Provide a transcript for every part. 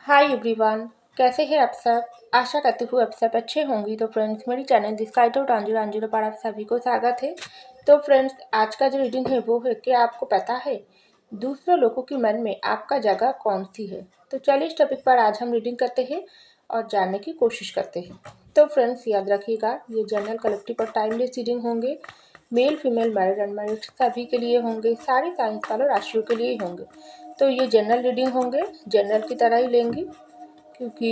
Hi everyone. कैसे हैं आप सब। आशा करती हूँ आप सब अच्छे होंगी। तो फ्रेंड्स, मेरी चैनल डिस्काइट आउट अंजुर पर आप सभी को स्वागत है। तो फ्रेंड्स, आज का जो रीडिंग है वो है कि आपको पता है दूसरों लोगों के मन में आपका जगह कौन सी है। तो चलिए इस टॉपिक पर आज हम रीडिंग करते हैं और जानने की कोशिश करते हैं। तो फ्रेंड्स, याद रखिएगा ये जनरल कलेक्टिव और टाइमलेस रीडिंग होंगे। मेल फीमेल मैरिड अनमैरिड सभी के लिए होंगे, सारे साइंस वालों राशियों के लिए होंगे। तो ये जनरल रीडिंग होंगे, जनरल की तरह ही लेंगे क्योंकि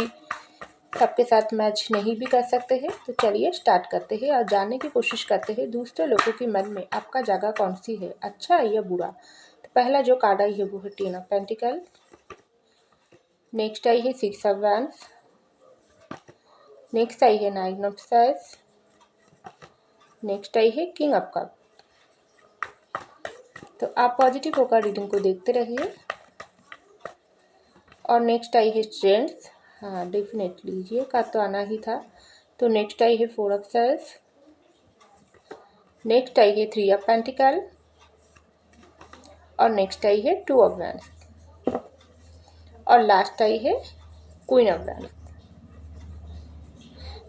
सबके साथ मैच नहीं भी कर सकते हैं। तो चलिए स्टार्ट करते हैं और जानने की कोशिश करते हैं दूसरे लोगों के मन में आपका जगह कौन सी है, अच्छा है या बुरा। तो पहला जो कार्ड आई है वो है टेन ऑफ पेंटिकल। नेक्स्ट आई है सिक्स ऑफ वैंड्स। नेक्स्ट आई है नाइन ऑफ सैड्स। नेक्स्ट आई है किंग ऑफ कप। तो आप पॉजिटिव होकर रीडिंग को देखते रहिए। और नेक्स्ट आई है स्ट्रेंथ। हाँ, डेफिनेटली ये कार्ड तो आना ही था। तो नेक्स्ट आई है फोर ऑफ सैड्स। नेक्स्ट आई है थ्री ऑफ पेंटिकल और नेक्स्ट आई है टू ऑफ वैंड्स और लास्ट आई है क्वीन ऑफ वैंड्स।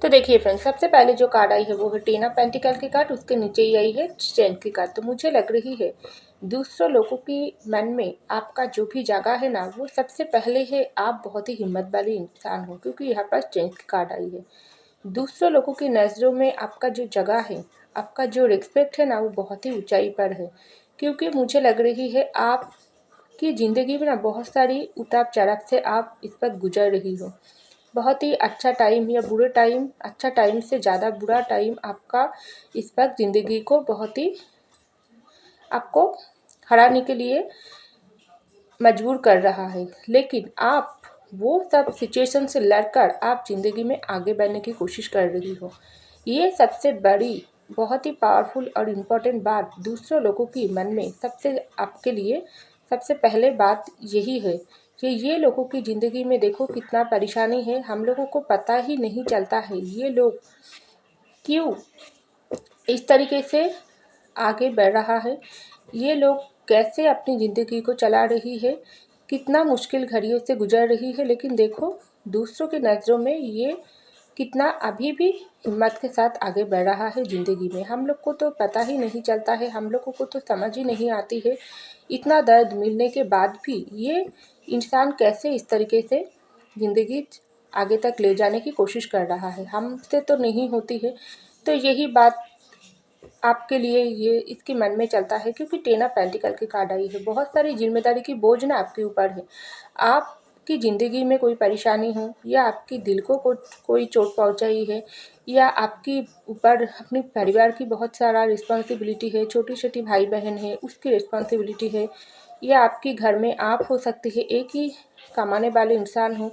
तो देखिए फ्रेंड्स, सबसे पहले जो कार्ड आई है वो है टेन ऑफ पेंटिकल की कार्ड, उसके नीचे ही आई है स्ट्रेंथ की कार्ड। तो मुझे लग रही है दूसरों लोगों की मन में आपका जो भी जगह है ना, वो सबसे पहले है आप बहुत ही हिम्मत वाले इंसान हो, क्योंकि यहाँ पर स्ट्रेंथ की कार्ड आई है। दूसरों लोगों की नज़रों में आपका जो जगह है, आपका जो रिस्पेक्ट है ना, वो बहुत ही ऊंचाई पर है। क्योंकि मुझे लग रही है आपकी ज़िंदगी में ना बहुत सारी उतार चढ़ाव से आप इस पर गुजर रही हो। बहुत ही अच्छा टाइम या बुरे टाइम, अच्छा टाइम से ज़्यादा बुरा टाइम आपका इस वक्त ज़िंदगी को बहुत ही आपको हराने के लिए मजबूर कर रहा है। लेकिन आप वो सब सिचुएशन से लड़कर आप ज़िंदगी में आगे बढ़ने की कोशिश कर रही हो। ये सबसे बड़ी, बहुत ही पावरफुल और इम्पोर्टेंट बात दूसरों लोगों की मन में सबसे आपके लिए सबसे पहले बात यही है कि ये लोगों की ज़िंदगी में देखो कितना परेशानी है, हम लोगों को पता ही नहीं चलता है ये लोग क्यों इस तरीके से आगे बढ़ रहा है, ये लोग कैसे अपनी ज़िंदगी को चला रही है, कितना मुश्किल घड़ियों से गुजर रही है। लेकिन देखो दूसरों की नज़रों में ये कितना अभी भी हिम्मत के साथ आगे बढ़ रहा है ज़िंदगी में। हम लोग को तो पता ही नहीं चलता है, हम लोगों को तो समझ ही नहीं आती है इतना दर्द मिलने के बाद भी ये इंसान कैसे इस तरीके से ज़िंदगी आगे तक ले जाने की कोशिश कर रहा है। हमसे तो नहीं होती है। तो यही बात आपके लिए ये इसके मन में चलता है, क्योंकि टेन ऑफ पेंटिकल की कार्ड आई है। बहुत सारी जिम्मेदारी की बोझ ना आपके ऊपर है। आपकी ज़िंदगी में कोई परेशानी हो या आपकी दिल को कोई चोट पहुंचाई है या आपकी ऊपर अपने परिवार की बहुत सारा रिस्पॉन्सिबिलिटी है, छोटी छोटी भाई बहन है उसकी रिस्पॉन्सिबिलिटी है, या आपके घर में आप हो सकती है एक ही कमाने वाले इंसान हो,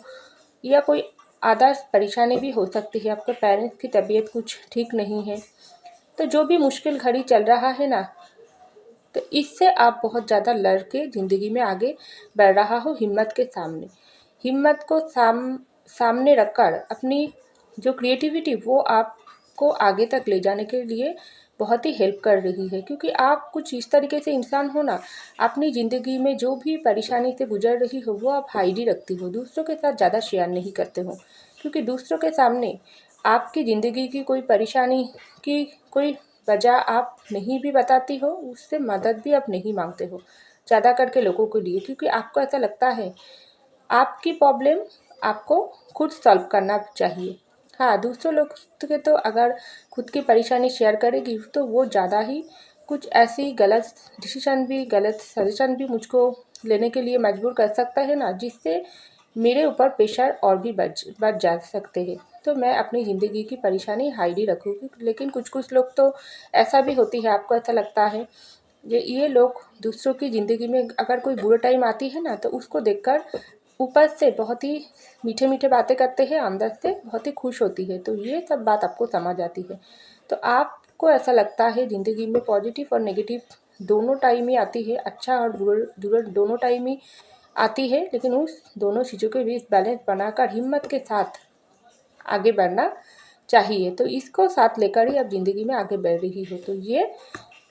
या कोई आदर्श परेशानी भी हो सकती है, आपके पेरेंट्स की तबीयत कुछ ठीक नहीं है। तो जो भी मुश्किल घड़ी चल रहा है ना, तो इससे आप बहुत ज़्यादा लड़ के ज़िंदगी में आगे बढ़ रहा हो हिम्मत के सामने। हिम्मत को सामने रखकर अपनी जो क्रिएटिविटी वो आपको आगे तक ले जाने के लिए बहुत ही हेल्प कर रही है। क्योंकि आप कुछ इस तरीके से इंसान हो ना, अपनी ज़िंदगी में जो भी परेशानी से गुजर रही हो वो आप हाइड ही रखती हो, दूसरों के साथ ज़्यादा शेयर नहीं करते हो। क्योंकि दूसरों के सामने आपकी ज़िंदगी की कोई परेशानी की कोई वजह आप नहीं भी बताती हो, उससे मदद भी आप नहीं मांगते हो ज़्यादा करके लोगों के लिए। क्योंकि आपको ऐसा लगता है आपकी प्रॉब्लम आपको खुद सॉल्व करना चाहिए। हाँ, दूसरों लोग के तो अगर खुद की परेशानी शेयर करेगी तो वो ज़्यादा ही कुछ ऐसी गलत डिसीजन भी, गलत सजेशन भी मुझको लेने के लिए मजबूर कर सकता है ना, जिससे मेरे ऊपर प्रेशर और भी बढ़ जा सकते हैं। तो मैं अपनी ज़िंदगी की परेशानी हाइड ही रखूँगी। लेकिन कुछ कुछ लोग तो ऐसा भी होती है, आपको ऐसा लगता है ये लोग दूसरों की ज़िंदगी में अगर कोई बुरा टाइम आती है ना, तो उसको देखकर ऊपर से बहुत ही मीठे मीठे बातें करते हैं, अंदर से बहुत ही खुश होती है। तो ये सब बात आपको समझ आती है। तो आपको ऐसा लगता है ज़िंदगी में पॉजिटिव और नेगेटिव दोनों टाइम ही आती है, अच्छा और बुरा दोनों टाइम ही आती है। लेकिन उस दोनों चीज़ों के बीच बैलेंस बनाकर हिम्मत के साथ आगे बढ़ना चाहिए। तो इसको साथ लेकर ही आप ज़िंदगी में आगे बढ़ रही हो। तो ये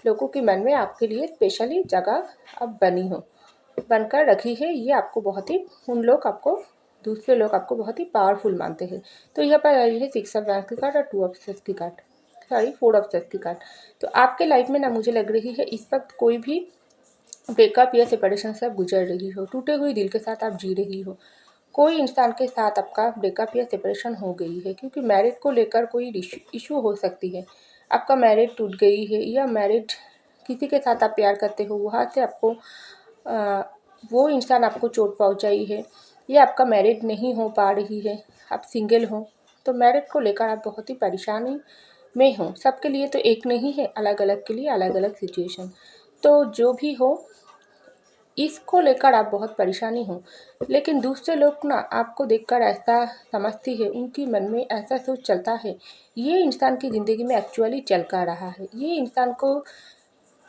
लोगों के मन में आपके लिए स्पेशली जगह अब बनकर रखी है। ये आपको बहुत ही उन लोग आपको दूसरे लोग आपको बहुत ही पावरफुल मानते हैं। तो यहाँ पर आई है 6 ऑफ वैंड्स की कार्ड और 2 ऑफ सॉर्ड्स की कार्ड, सॉरी 4 ऑफ सॉर्ड्स की कार्ड। तो आपके लाइफ में ना मुझे लग रही है इस वक्त कोई भी ब्रेकअप या सेपरेशन से आप गुजर रही हो, टूटे हुए दिल के साथ आप जी रही हो। कोई इंसान के साथ आपका ब्रेकअप या सेपरेशन हो गई है, क्योंकि मैरिज को लेकर कोई इशू हो सकती है। आपका मैरिज टूट गई है, या मैरिज किसी के साथ आप प्यार करते हो, वहाँ से आपको वो इंसान आपको चोट पहुँचाई है, या आपका मैरिज नहीं हो पा रही है, आप सिंगल हो, तो मैरिज को लेकर आप बहुत ही परेशानी में हो। सबके लिए तो एक नहीं है, अलग अलग के लिए अलग अलग सिचुएशन। तो जो भी हो, इसको लेकर आप बहुत परेशानी हो, लेकिन दूसरे लोग ना आपको देखकर ऐसा समझती है, उनकी मन में ऐसा सोच चलता है, ये इंसान की ज़िंदगी में एक्चुअली चल कर रहा है, ये इंसान को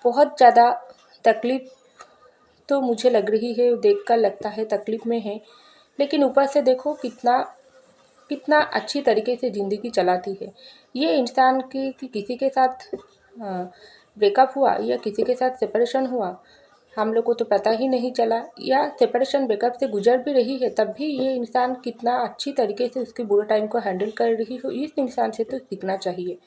बहुत ज़्यादा तकलीफ़ तो मुझे लग रही है, देखकर लगता है तकलीफ़ में है, लेकिन ऊपर से देखो कितना कितना अच्छी तरीके से ज़िंदगी चलाती है। ये इंसान की कि किसी के साथ ब्रेकअप हुआ या किसी के साथ सेपरेशन हुआ, हम लोग को तो पता ही नहीं चला, या सेपरेशन ब्रेकअप से गुजर भी रही है तब भी ये इंसान कितना अच्छी तरीके से उसके बुरे टाइम को हैंडल कर रही हो। इस इंसान से तो सीखना चाहिए।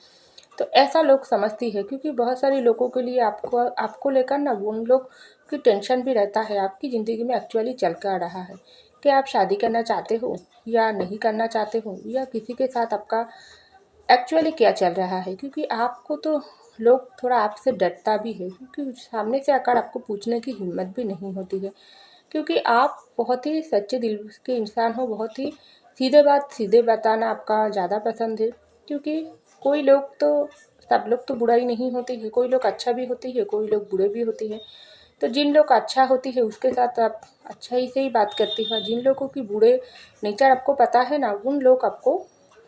तो ऐसा लोग समझती है, क्योंकि बहुत सारे लोगों के लिए आपको आपको लेकर ना उन लोग की टेंशन भी रहता है, आपकी ज़िंदगी में एक्चुअली चल कर रहा है कि आप शादी करना चाहते हो या नहीं करना चाहते हो, या किसी के साथ आपका एक्चुअली क्या चल रहा है। क्योंकि आपको तो लोग थोड़ा आपसे डरता भी है, क्योंकि सामने से आकर आपको पूछने की हिम्मत भी नहीं होती है, क्योंकि आप बहुत ही सच्चे दिल के इंसान हो, बहुत ही सीधे बताना आपका ज़्यादा पसंद है। क्योंकि कोई लोग तो सब लोग तो बुरा ही नहीं होते हैं, कोई लोग अच्छा भी होती है, कोई लोग बुरे भी होती है। तो जिन लोग अच्छा होती है उसके साथ आप अच्छा ही से ही बात करती हो, जिन लोगों की बुरे नेचर आपको पता है ना, उन लोग आपको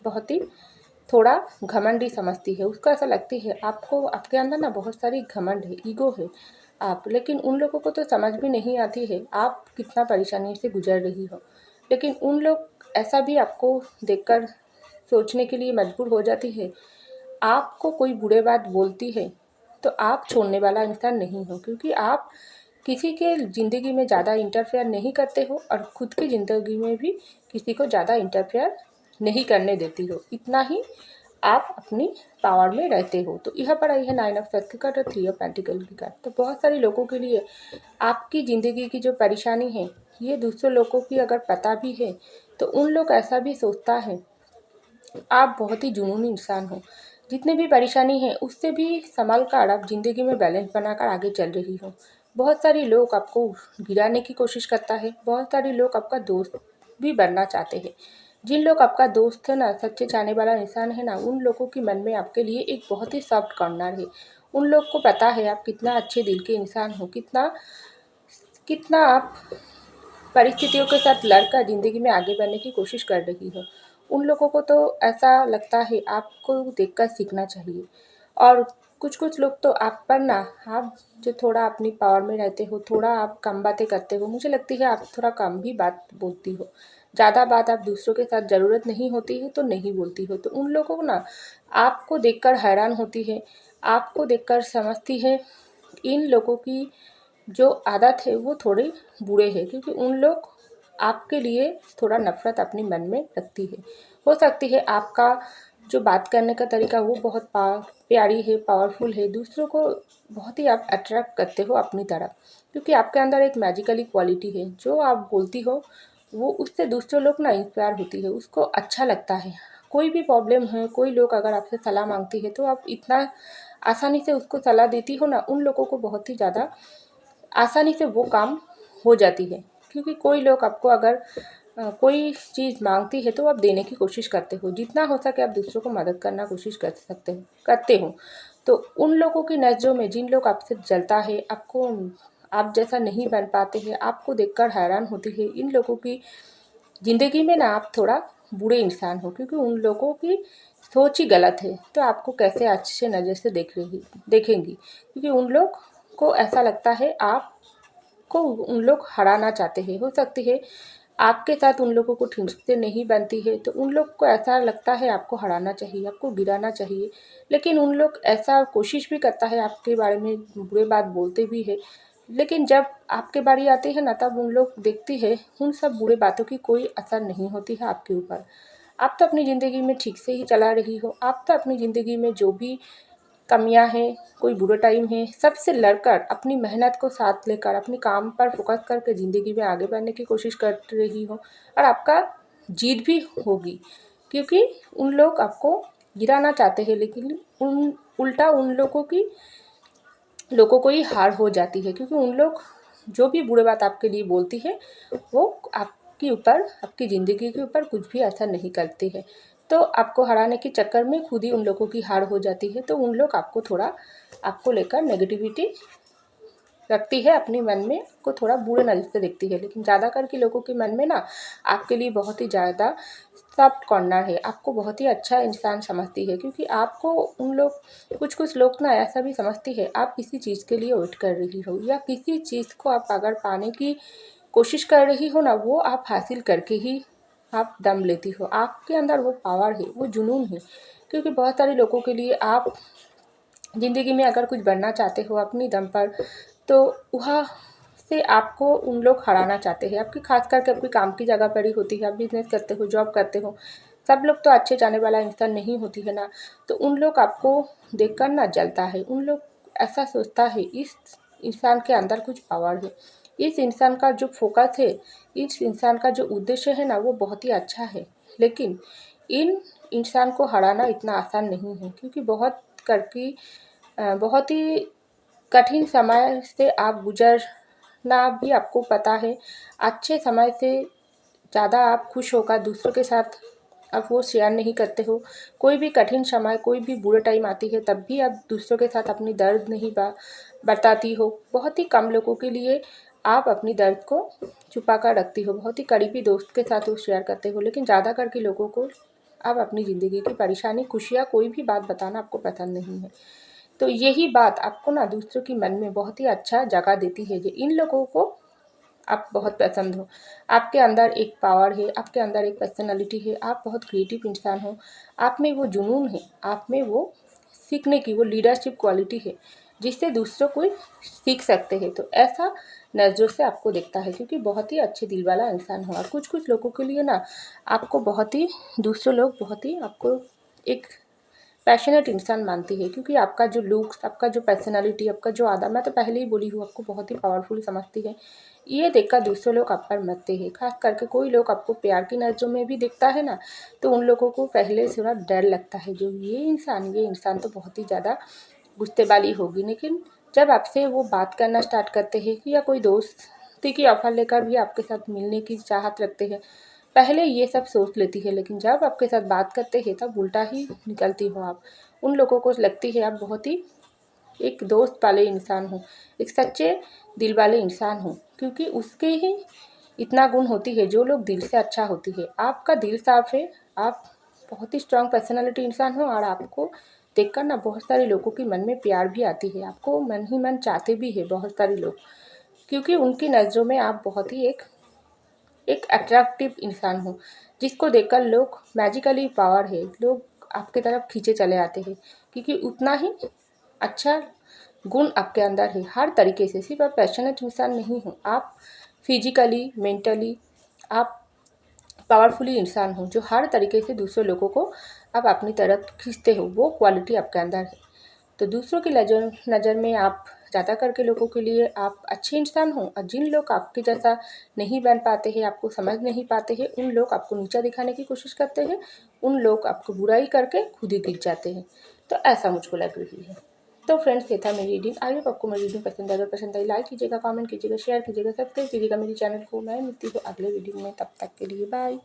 बहुत ही थोड़ा घमंडी समझती है। उसको ऐसा लगती है आपको, आपके अंदर ना बहुत सारी घमंड है, ईगो है आप, लेकिन उन लोगों को तो समझ भी नहीं आती है आप कितना परेशानी से गुजर रही हो। लेकिन उन लोग ऐसा भी आपको देखकर सोचने के लिए मजबूर हो जाती है, आपको कोई बुरे बात बोलती है तो आप छोड़ने वाला इंसान नहीं हो, क्योंकि आप किसी के ज़िंदगी में ज़्यादा इंटरफेयर नहीं करते हो, और खुद की ज़िंदगी में भी किसी को ज़्यादा इंटरफेयर नहीं करने देती हो। इतना ही आप अपनी पावर में रहते हो। तो यहाँ पर आई है 9 ऑफ सॉर्ड्स की कार्ड और 3 ऑफ पेंटिकल की कार्ड। तो बहुत सारे लोगों के लिए आपकी ज़िंदगी की जो परेशानी है, ये दूसरे लोगों की अगर पता भी है तो उन लोग ऐसा भी सोचता है आप बहुत ही जुनूनी इंसान हो। जितनी भी परेशानी है उससे भी संभल कर आप ज़िंदगी में बैलेंस बनाकर आगे चल रही हो। बहुत सारे लोग आपको गिराने की कोशिश करता है, बहुत सारे लोग आपका दोस्त भी बनना चाहते हैं। जिन लोग आपका दोस्त है ना, सच्चे चाहने वाला इंसान है ना, उन लोगों के मन में आपके लिए एक बहुत ही सॉफ्ट कॉर्नर है। उन लोग को पता है आप कितना अच्छे दिल के इंसान हो, कितना कितना आप परिस्थितियों के साथ लड़कर ज़िंदगी में आगे बढ़ने की कोशिश कर रही हो। उन लोगों को तो ऐसा लगता है आपको देखकर सीखना चाहिए। और कुछ लोग तो आप पर ना, आप जो थोड़ा अपनी पावर में रहते हो, थोड़ा आप कम बातें करते हो, मुझे लगती है आप थोड़ा कम ही बात बोलती हो। ज़्यादा बात आप दूसरों के साथ ज़रूरत नहीं होती है तो नहीं बोलती हो। तो उन लोगों को ना आपको देखकर हैरान होती है, आपको देखकर समझती है इन लोगों की जो आदत है वो थोड़ी बुरे है, क्योंकि उन लोग आपके लिए थोड़ा नफ़रत अपने मन में रखती है। हो सकती है आपका जो बात करने का तरीका वो बहुत प्यारी है, पावरफुल है, दूसरों को बहुत ही आप अट्रैक्ट करते हो अपनी तरफ, क्योंकि आपके अंदर एक मैजिकली क्वालिटी है। जो आप बोलती हो वो उससे दूसरे लोग ना इंस्पायर होती है, उसको अच्छा लगता है। कोई भी प्रॉब्लम है, कोई लोग अगर आपसे सलाह मांगती है तो आप इतना आसानी से उसको सलाह देती हो ना, उन लोगों को बहुत ही ज़्यादा आसानी से वो काम हो जाती है। क्योंकि कोई लोग आपको अगर कोई चीज़ मांगती है तो आप देने की कोशिश करते हो, जितना हो सके आप दूसरों को मदद करना कोशिश करते हो। तो उन लोगों की नज़रों में जिन लोग आपसे जलता है, आपको आप जैसा नहीं बन पाते हैं, आपको देखकर हैरान होती है, इन लोगों की ज़िंदगी में ना आप थोड़ा बुरे इंसान हो, क्योंकि उन लोगों की सोच ही गलत है। तो आपको कैसे अच्छे नज़र से देखेंगी, क्योंकि उन लोग को ऐसा लगता है आपको उन लोग हराना चाहते हैं। हो सकती है आपके साथ उन लोगों को ठीक से नहीं बनती है, तो उन लोग को ऐसा लगता है आपको हराना चाहिए, आपको गिराना चाहिए। लेकिन उन लोग ऐसा कोशिश भी करता है, आपके बारे में बुरे बात बोलते भी है, लेकिन जब आपके बारी आती है ना, तब उन लोग देखती है उन सब बुरे बातों की कोई असर नहीं होती है आपके ऊपर। आप तो अपनी ज़िंदगी में ठीक से ही चला रही हो, आप तो अपनी ज़िंदगी में जो भी कमियां हैं, कोई बुरा टाइम है, सबसे लड़कर अपनी मेहनत को साथ लेकर अपने काम पर फोकस करके ज़िंदगी में आगे बढ़ने की कोशिश कर रही हो, और आपका जीत भी होगी। क्योंकि उन लोग आपको गिराना चाहते हैं, लेकिन उल्टा उन लोगों को ही हार हो जाती है, क्योंकि उन लोग जो भी बुरे बात आपके लिए बोलती है वो आपके ऊपर, आपकी ज़िंदगी के ऊपर कुछ भी असर नहीं करती है। तो आपको हराने के चक्कर में खुद ही उन लोगों की हार हो जाती है। तो उन लोग आपको लेकर नेगेटिविटी रखती है अपने मन में, को थोड़ा बुरे नज़र से देखती है। लेकिन ज़्यादा करके लोगों के मन में ना आपके लिए बहुत ही ज़्यादा सॉफ्ट कॉर्नर है, आपको बहुत ही अच्छा इंसान समझती है। क्योंकि आपको उन लोग, कुछ लोग ना ऐसा भी समझती है आप किसी चीज़ के लिए वेट कर रही हो, या किसी चीज़ को आप अगर पाने की कोशिश कर रही हो ना, वो आप हासिल करके ही आप दम लेती हो। आपके अंदर वो पावर है, वो जुनून है। क्योंकि बहुत सारे लोगों के लिए आप ज़िंदगी में अगर कुछ बनना चाहते हो अपनी दम पर, तो वहाँ से आपको उन लोग हराना चाहते हैं। आपकी खास करके आपकी काम की जगह पड़ी होती है, आप बिजनेस करते हो, जॉब करते हो, सब लोग तो अच्छे जाने वाला इंसान नहीं होती है ना। तो उन लोग आपको देखकर ना जलता है, उन लोग ऐसा सोचता है इस इंसान के अंदर कुछ पावर है, इस इंसान का जो फोकस है, इस इंसान का जो उद्देश्य है ना, वो बहुत ही अच्छा है। लेकिन इन इंसान को हराना इतना आसान नहीं है, क्योंकि बहुत ही कठिन समय से आप गुजरना भी आपको पता है। अच्छे समय से ज़्यादा आप खुश होकर दूसरों के साथ आप वो शेयर नहीं करते हो। कोई भी कठिन समय, कोई भी बुरे टाइम आती है, तब भी आप दूसरों के साथ अपनी दर्द नहीं बताती हो। बहुत ही कम लोगों के लिए आप अपनी दर्द को छुपा कर रखती हो, बहुत ही करीबी दोस्त के साथ वो शेयर करते हो। लेकिन ज़्यादा करके लोगों को आप अपनी ज़िंदगी की परेशानी, खुशियाँ, कोई भी बात बताना आपको पसंद नहीं है। तो यही बात आपको ना दूसरों के मन में बहुत ही अच्छा जगह देती है, जो इन लोगों को आप बहुत पसंद हो। आपके अंदर एक पावर है, आपके अंदर एक पर्सनालिटी है, आप बहुत क्रिएटिव इंसान हो, आप में वो जुनून है, आप में वो सीखने की वो लीडरशिप क्वालिटी है, जिससे दूसरों को सीख सकते हैं। तो ऐसा नज़रों से आपको देखता है, क्योंकि बहुत ही अच्छे दिल वाला इंसान हो। और कुछ लोगों के लिए ना आपको बहुत ही, दूसरे लोग बहुत ही आपको एक पैशनेट इंसान मानती है, क्योंकि आपका जो लुक्स, आपका जो पर्सनालिटी, आपका जो आदा, मैं तो पहले ही बोली हूँ, आपको बहुत ही पावरफुल समझती है। ये देखकर दूसरे लोग आप पर मरते हैं। खास करके कोई लोग आपको प्यार की नज़रों में भी देखता है ना, तो उन लोगों को पहले से थोड़ा डर लगता है, जो ये इंसान तो बहुत ही ज़्यादा गुस्से वाली होगी। लेकिन जब आपसे वो बात करना स्टार्ट करते हैं, या कोई दोस्ती की ऑफ़र लेकर भी आपके साथ मिलने की चाहत रखते हैं, पहले ये सब सोच लेती है, लेकिन जब आपके साथ बात करते हैं तब उल्टा ही निकलती हो आप। उन लोगों को लगती है आप बहुत ही एक दोस्त वाले इंसान हो, एक सच्चे दिल वाले इंसान हो, क्योंकि उसके ही इतना गुण होती है, जो लोग दिल से अच्छा होती है। आपका दिल साफ है, आप बहुत ही स्ट्रांग पर्सनालिटी इंसान हो, और आपको देखकर ना बहुत सारे लोगों के मन में प्यार भी आती है, आपको मन ही मन चाहते भी है बहुत सारे लोग, क्योंकि उनकी नज़रों में आप बहुत ही एक अट्रैक्टिव इंसान हो, जिसको देखकर लोग मैजिकली पावर है, लोग आपके तरफ खींचे चले आते हैं, क्योंकि उतना ही अच्छा गुण आपके अंदर है हर तरीके से। सिर्फ आप पैशनेट इंसान नहीं हो, आप फिजिकली, मेंटली आप पावरफुली इंसान हो, जो हर तरीके से दूसरे लोगों को आप अपनी तरफ खींचते हो, वो क्वालिटी आपके अंदर है। तो दूसरों की नज़र में आप ज़्यादा करके लोगों के लिए आप अच्छे इंसान हो, और जिन लोग आपके जैसा नहीं बन पाते हैं, आपको समझ नहीं पाते हैं, उन लोग आपको नीचा दिखाने की कोशिश करते हैं, उन लोग आपको बुराई करके खुद ही गिर जाते हैं। तो ऐसा मुझको लग रही है। तो फ्रेंड्स, ये था मेरी रीडिंग। आई होप आपको मेरी रीडिंग पसंद आई। अगर पसंद आई, लाइक कीजिएगा, कमेंट कीजिएगा, शेयर कीजिएगा, सब्सक्राइब कीजिएगा मेरी चैनल को। मैं मिलती हूँ अगले वीडियो में, तब तक के लिए बाय।